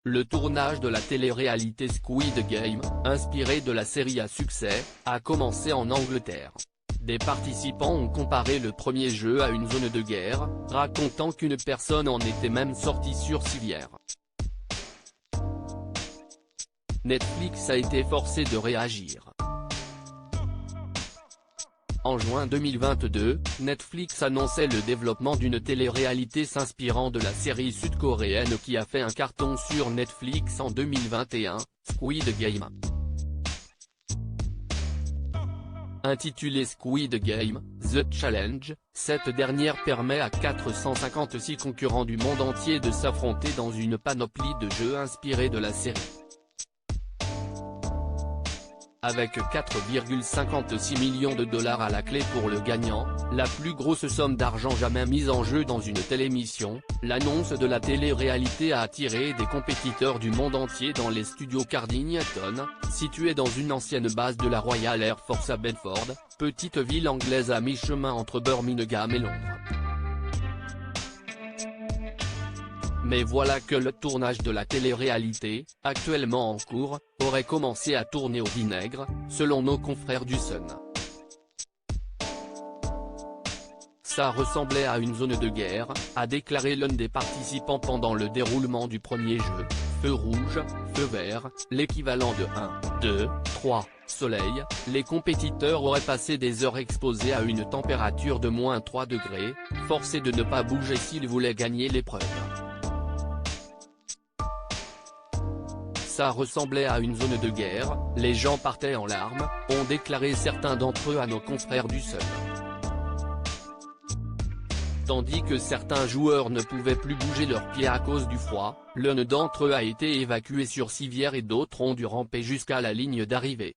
Le tournage de la télé-réalité Squid Game, inspiré de la série à succès, a commencé en Angleterre. Des participants ont comparé le premier jeu à une zone de guerre, racontant qu'une personne en était même sortie sur civière. Netflix a été forcé de réagir. En juin 2022, Netflix annonçait le développement d'une télé-réalité s'inspirant de la série sud-coréenne qui a fait un carton sur Netflix en 2021, Squid Game. Intitulée Squid Game, The Challenge, cette dernière permet à 456 concurrents du monde entier de s'affronter dans une panoplie de jeux inspirés de la série. Avec 4,56 millions de dollars à la clé pour le gagnant, la plus grosse somme d'argent jamais mise en jeu dans une télémission, l'annonce de la télé-réalité a attiré des compétiteurs du monde entier dans les studios Cardington, situés dans une ancienne base de la Royal Air Force à Bedford, petite ville anglaise à mi-chemin entre Birmingham et Londres. Mais voilà que le tournage de la télé-réalité, actuellement en cours, aurait commencé à tourner au vinaigre, selon nos confrères du Sun. Ça ressemblait à une zone de guerre, a déclaré l'un des participants pendant le déroulement du premier jeu, feu rouge, feu vert, l'équivalent de 1, 2, 3, soleil, les compétiteurs auraient passé des heures exposés à une température de -3 degrés, forcés de ne pas bouger s'ils voulaient gagner l'épreuve. Ça ressemblait à une zone de guerre, les gens partaient en larmes, ont déclaré certains d'entre eux à nos confrères du Sun. Tandis que certains joueurs ne pouvaient plus bouger leurs pieds à cause du froid, l'un d'entre eux a été évacué sur civière et d'autres ont dû ramper jusqu'à la ligne d'arrivée.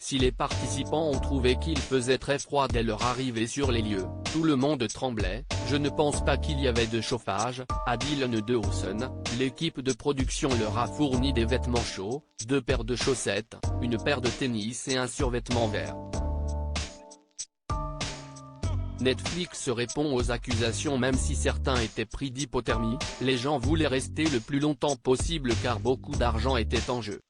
Si les participants ont trouvé qu'il faisait très froid dès leur arrivée sur les lieux, tout le monde tremblait, je ne pense pas qu'il y avait de chauffage, a dit l'un d'eux au Sun, l'équipe de production leur a fourni des vêtements chauds, 2 paires de chaussettes, une paire de tennis et un survêtement vert. Netflix répond aux accusations même si certains étaient pris d'hypothermie, les gens voulaient rester le plus longtemps possible car beaucoup d'argent était en jeu.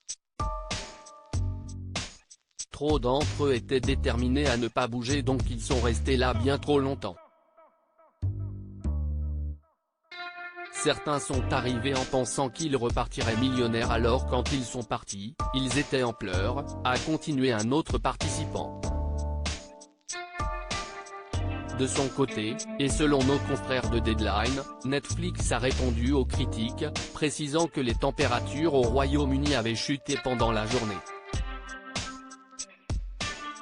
Trop d'entre eux étaient déterminés à ne pas bouger donc ils sont restés là bien trop longtemps. Certains sont arrivés en pensant qu'ils repartiraient millionnaires alors quand ils sont partis, ils étaient en pleurs, a continué un autre participant. De son côté, et selon nos confrères de Deadline, Netflix a répondu aux critiques, précisant que les températures au Royaume-Uni avaient chuté pendant la journée.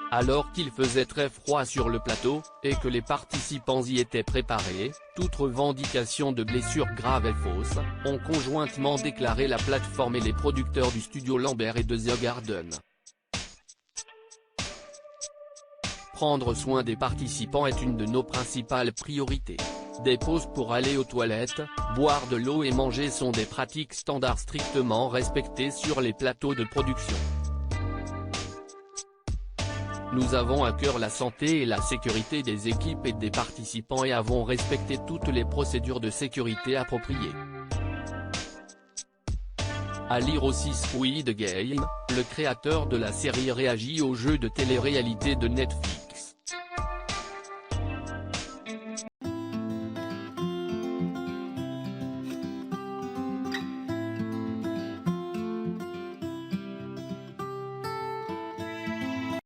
Alors qu'il faisait très froid sur le plateau, et que les participants y étaient préparés, toute revendication de blessures graves et fausses, ont conjointement déclaré la plateforme et les producteurs du studio Lambert et de The Garden. Prendre soin des participants est une de nos principales priorités. Des pauses pour aller aux toilettes, boire de l'eau et manger sont des pratiques standards strictement respectées sur les plateaux de production. Nous avons à cœur la santé et la sécurité des équipes et des participants et avons respecté toutes les procédures de sécurité appropriées. À lire aussi Squid Game, le créateur de la série réagit au jeu de télé-réalité de Netflix.